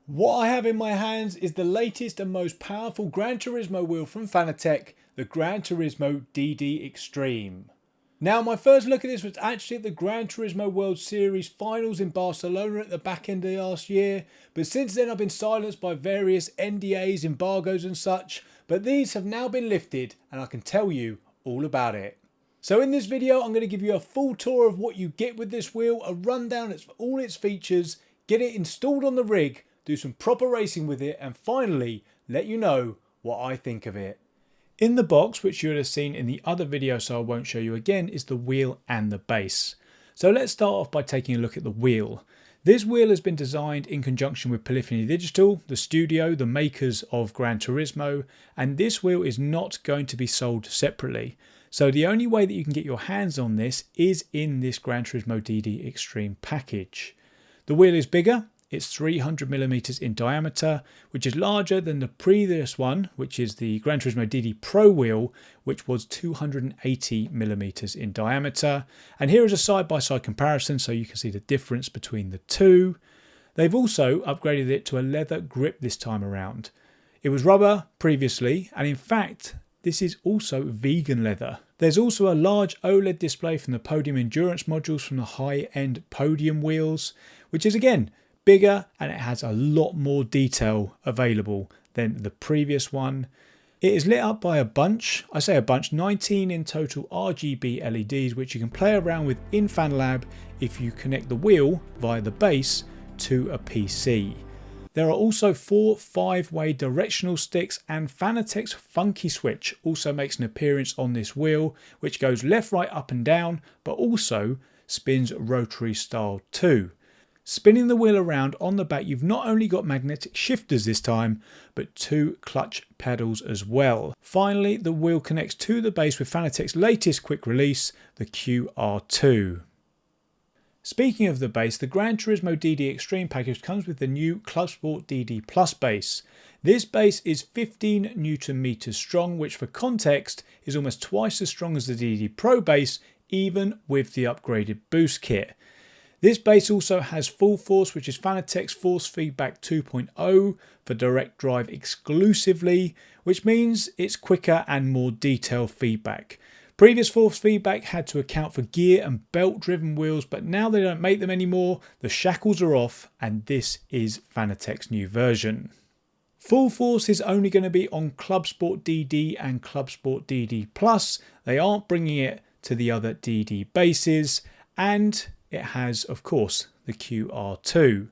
What I have in my hands is the latest and most powerful Gran Turismo wheel from Fanatec, the Gran Turismo DD Extreme. Now, my first look at this was actually at the Gran Turismo World Series finals in Barcelona at the back end of last year, but since then I've been silenced by various NDAs, embargoes and such, but these have now been lifted and I can tell you all about it. So in this video I'm going to give you a full tour of what you get with this wheel, a rundown of all its features, get it installed on the rig, do some proper racing with it, and finally let you know what I think of it. In the box, which you would have seen in the other video so I won't show you again, is the wheel and the base. So let's start off by taking a look at the wheel. This wheel has been designed in conjunction with Polyphony Digital, the studio, the makers of Gran Turismo, and this wheel is not going to be sold separately. So the only way that you can get your hands on this is in this Gran Turismo DD Extreme package. The wheel is bigger. It's 300mm in diameter, which is larger than the previous one, which is the Gran Turismo DD Pro wheel, which was 280mm in diameter. And here is a side-by-side comparison so you can see the difference between the two. They've also upgraded it to a leather grip this time around. It was rubber previously, and in fact, this is also vegan leather. There's also a large OLED display from the Podium Endurance modules from the high-end Podium wheels, which is again bigger, and it has a lot more detail available than the previous one. It is lit up by a bunch, I say a bunch, 19 in total RGB LEDs, which you can play around with in FanLab if you connect the wheel via the base to a PC. There are also 4 5-way directional sticks, and Fanatec's funky switch also makes an appearance on this wheel, which goes left, right, up and down, but also spins rotary style too. Spinning the wheel around on the back, you've not only got magnetic shifters this time, but 2 clutch pedals as well. Finally, the wheel connects to the base with Fanatec's latest quick release, the QR2. Speaking of the base, the Gran Turismo DD Extreme package comes with the new Club Sport DD Plus base. This base is 15 Nm strong, which for context is almost twice as strong as the DD Pro base, even with the upgraded boost kit. This base also has Full Force, which is Fanatec's Force Feedback 2.0 for direct drive exclusively, which means it's quicker and more detailed feedback. Previous Force Feedback had to account for gear and belt driven wheels, but now they don't make them anymore. The shackles are off, and this is Fanatec's new version. Full Force is only going to be on Club Sport DD and Club Sport DD Plus. They aren't bringing it to the other DD bases, and it has, of course, the QR2.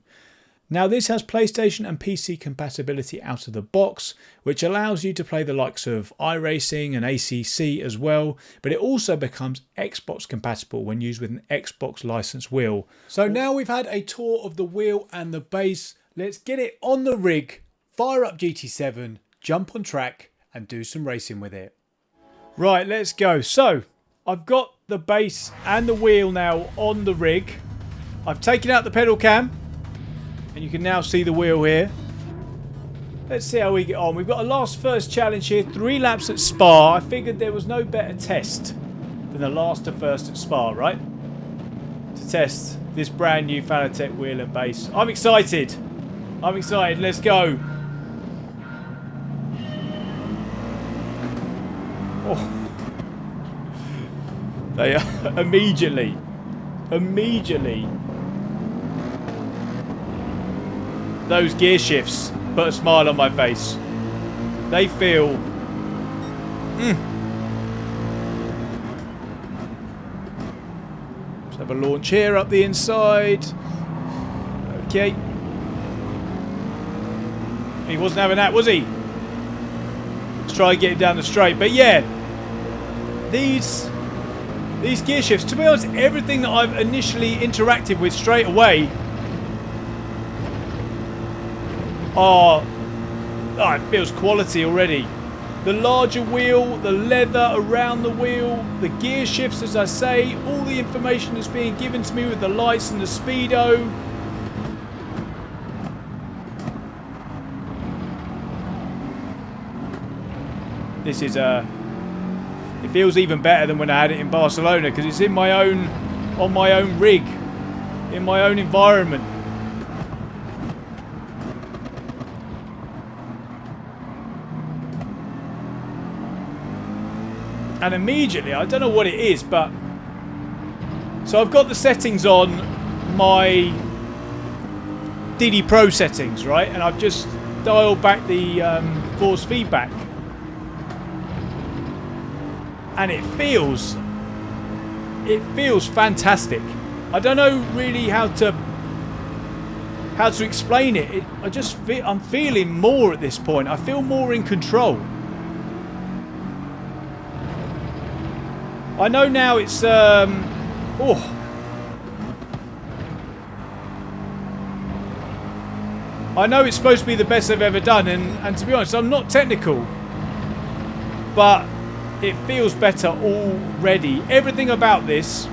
Now this has PlayStation and PC compatibility out of the box, which allows you to play the likes of iRacing and ACC as well, but it also becomes Xbox compatible when used with an Xbox licensed wheel. So now we've had a tour of the wheel and the base, let's get it on the rig, fire up GT7, jump on track and do some racing with it. Right, let's go. So I've got the base and the wheel now on the rig. I've taken out the pedal cam and you can now see the wheel here. Let's see how we get on. We've got a first challenge here, 3 laps at Spa. I figured there was no better test than the last to first at Spa, right? To test this brand new Fanatec wheel and base. I'm excited. I'm excited. Let's go. Oh. They are immediately. Those gear shifts put a smile on my face. They feel. Let's have a launch here up the inside. Okay. He wasn't having that, was he? Let's try and get him down the straight. But yeah, these gear shifts, to be honest, everything that I've initially interacted with straight away it feels quality already. The larger wheel, the leather around the wheel, the gear shifts, as I say, all the information that's being given to me with the lights and the speedo. This is it feels even better than when I had it in Barcelona because it's in my own, on my own rig, in my own environment. and immediately, I don't know what it is, but so I've got the settings on my DD Pro settings, right, and I've just dialed back the force feedback, and it feels fantastic. I don't know really how to explain it. I'm feeling more at this point. I feel more in control. I know now it's I know it's supposed to be the best I've ever done, and to be honest, I'm not technical, but it feels better already. Everything about this,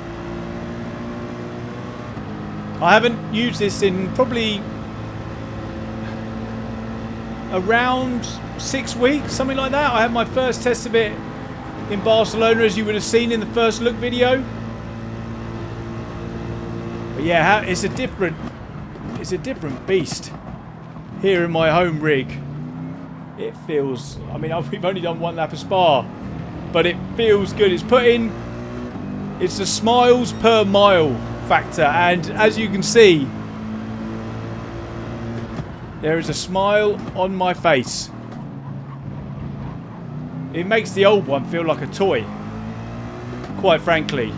I haven't used this in probably around 6 weeks, something like that. I had my first test of it in Barcelona, as you would have seen in the first look video. But yeah, it's a different beast here in my home rig. It feels, I mean, we've only done 1 lap of Spa, but it feels good. It's the smiles per mile factor, and as you can see, there is a smile on my face. It makes the old one feel like a toy, quite frankly.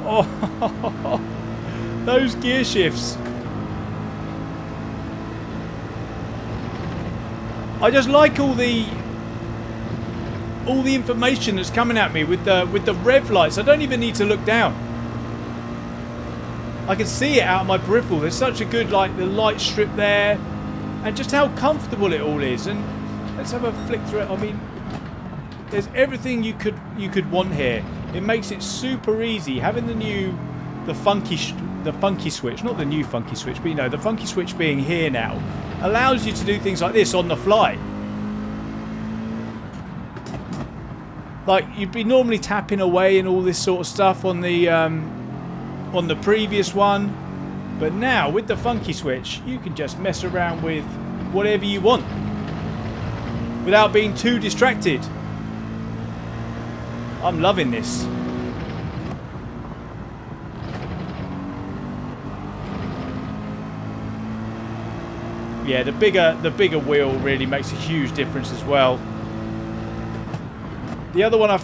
Oh, those gear shifts. I just like all the information that's coming at me with the rev lights. I don't even need to look down. I can see it out of my peripheral. There's such a good, like, the light strip there, and just how comfortable it all is. And let's have a flick through it. I mean, there's everything you could want here. It makes it super easy having the funky switch, not the new funky switch, but you know, the funky switch being here now allows you to do things like this on the fly. Like, you'd be normally tapping away and all this sort of stuff on the previous one, but now with the funky switch you can just mess around with whatever you want without being too distracted. I'm loving this. Yeah, the bigger wheel really makes a huge difference as well. The other one I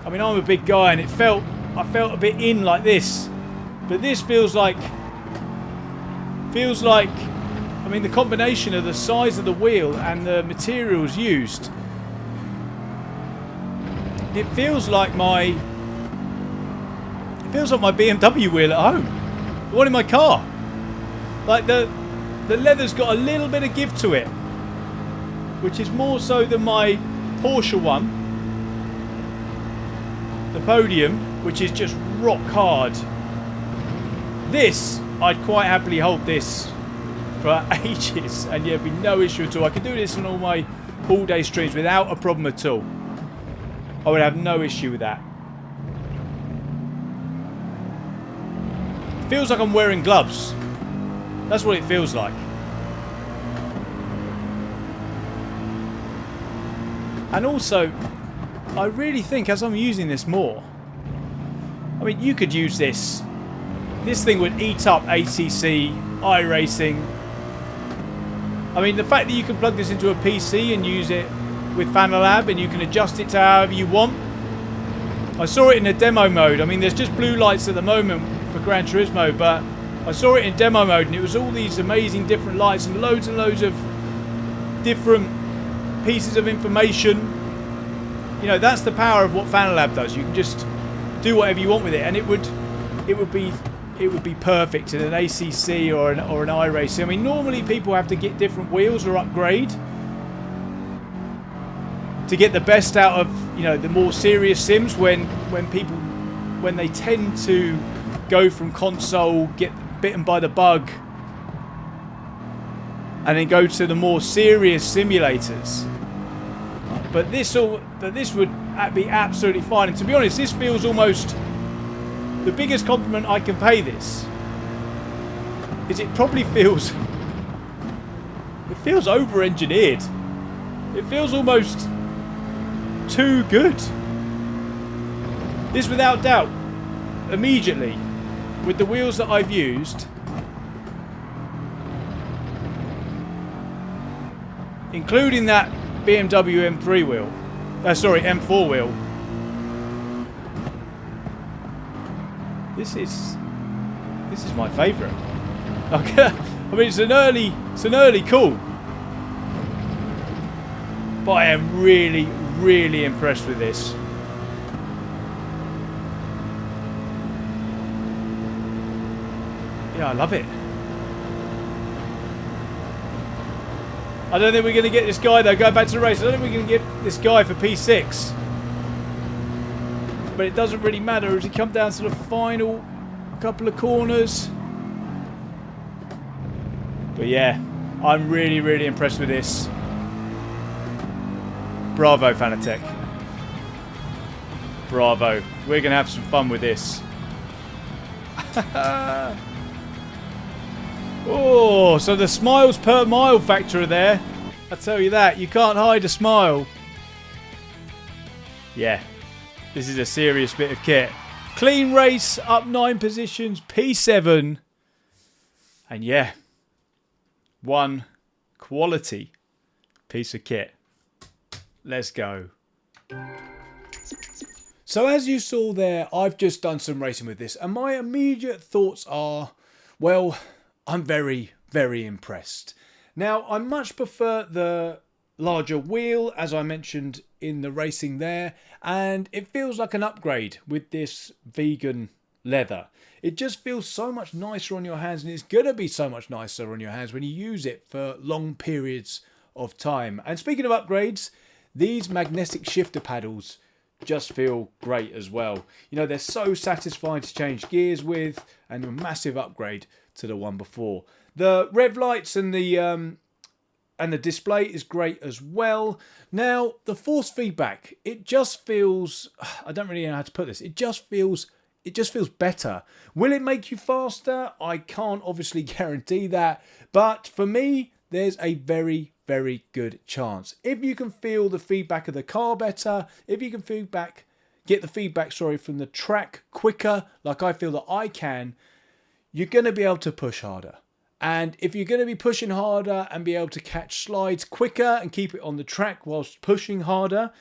mean, I'm a big guy, and I felt a bit in like this, but this feels like, I mean, the combination of the size of the wheel and the materials used, it feels like my BMW wheel at home, the one in my car. Like the leather's got a little bit of give to it, which is more so than my Porsche one, the Podium, which is just rock hard. This, I'd quite happily hold this for ages, and yeah, it'd be no issue at all. I could do this on all my all-day streams without a problem at all. I would have no issue with that. It feels like I'm wearing gloves. That's what it feels like. And also, I really think as I'm using this more, I mean, you could use this. This thing would eat up ACC, iRacing. I mean, the fact that you can plug this into a PC and use it with Fanalab, and you can adjust it to however you want. I saw it in a demo mode. I mean, there's just blue lights at the moment for Gran Turismo, but I saw it in demo mode, and it was all these amazing different lights and loads of different pieces of information. You know, that's the power of what Fanalab does. You can just do whatever you want with it, and it would be perfect in an ACC or an iRacing. I mean, normally people have to get different wheels or upgrade to get the best out of, you know, the more serious sims, when they tend to go from console, get bitten by the bug, and then go to the more serious simulators. But this would be absolutely fine. And to be honest, this feels almost the biggest compliment I can pay this is it probably feels over-engineered. It feels almost too good. This without doubt, immediately, with the wheels that I've used, including that BMW M3 wheel, sorry, M4 wheel. This is my favourite. I mean, it's an early call, but I am really, really impressed with this. Yeah, I love it. I don't think we're going to get this guy though. Going back to the race, I don't think we're going to get this guy for P6. But it doesn't really matter as we come down to the final couple of corners. But yeah, I'm really, really impressed with this. Bravo, Fanatec. Bravo. We're going to have some fun with this. Oh, so the smiles per mile factor there. I tell you that, you can't hide a smile. Yeah, this is a serious bit of kit. Clean race, up 9 positions, P7. And yeah, one quality piece of kit. Let's go. So as you saw there, I've just done some racing with this, and my immediate thoughts are, well, I'm very, very impressed. Now, I much prefer the larger wheel, as I mentioned in the racing there, and it feels like an upgrade with this vegan leather. It just feels so much nicer on your hands, and it's going to be so much nicer on your hands when you use it for long periods of time. And speaking of upgrades, these magnetic shifter paddles just feel great as well. You know, they're so satisfying to change gears with, and a massive upgrade to the one before. The rev lights and the display is great as well. Now, the force feedback, it just feels, I don't really know how to put this, it just feels better. Will it make you faster? I can't obviously guarantee that, but for me, there's a very, very good chance. If you can feel the feedback of the car better, if you can get the feedback, from the track quicker, like I feel that I can, you're going to be able to push harder. And if you're going to be pushing harder and be able to catch slides quicker and keep it on the track whilst pushing harder,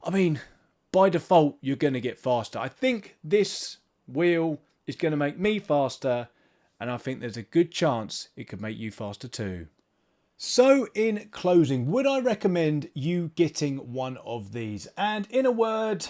I mean, by default, you're going to get faster. I think this wheel is going to make me faster, and I think there's a good chance it could make you faster too. So in closing, would I recommend you getting one of these? And in a word,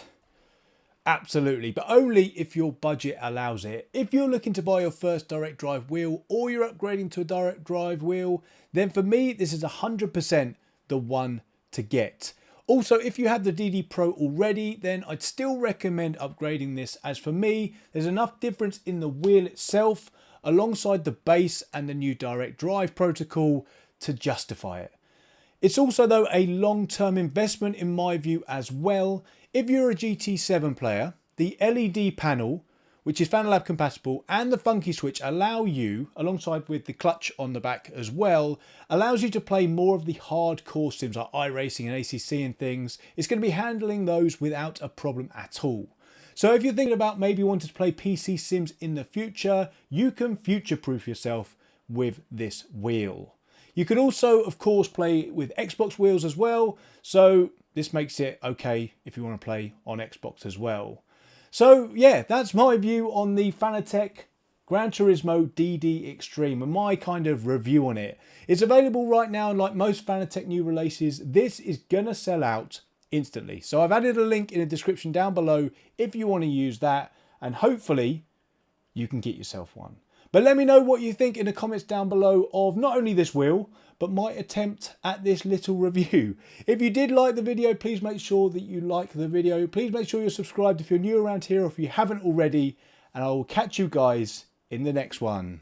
absolutely, but only if your budget allows it. If you're looking to buy your first direct drive wheel, or you're upgrading to a direct drive wheel, then for me, this is 100% the one to get. Also, if you have the DD Pro already, then I'd still recommend upgrading this, as for me, there's enough difference in the wheel itself, alongside the base and the new direct drive protocol, to justify it. It's also, though, a long-term investment in my view as well. If you're a GT7 player, the LED panel, which is FanLab compatible, and the funky switch allow you, alongside with the clutch on the back as well, allows you to play more of the hardcore sims like iRacing and ACC and things. It's going to be handling those without a problem at all. So if you're thinking about maybe wanting to play PC sims in the future, you can future-proof yourself with this wheel. You can also, of course, play with Xbox wheels as well, so this makes it okay if you want to play on Xbox as well. So yeah, that's my view on the Fanatec Gran Turismo DD Extreme and my kind of review on it. It's available right now, and like most Fanatec new releases, this is gonna sell out instantly. So I've added a link in the description down below if you want to use that, and hopefully you can get yourself one. But let me know what you think in the comments down below of not only this wheel, but my attempt at this little review. If you did like the video, please make sure that you like the video. Please make sure you're subscribed if you're new around here or if you haven't already. And I will catch you guys in the next one.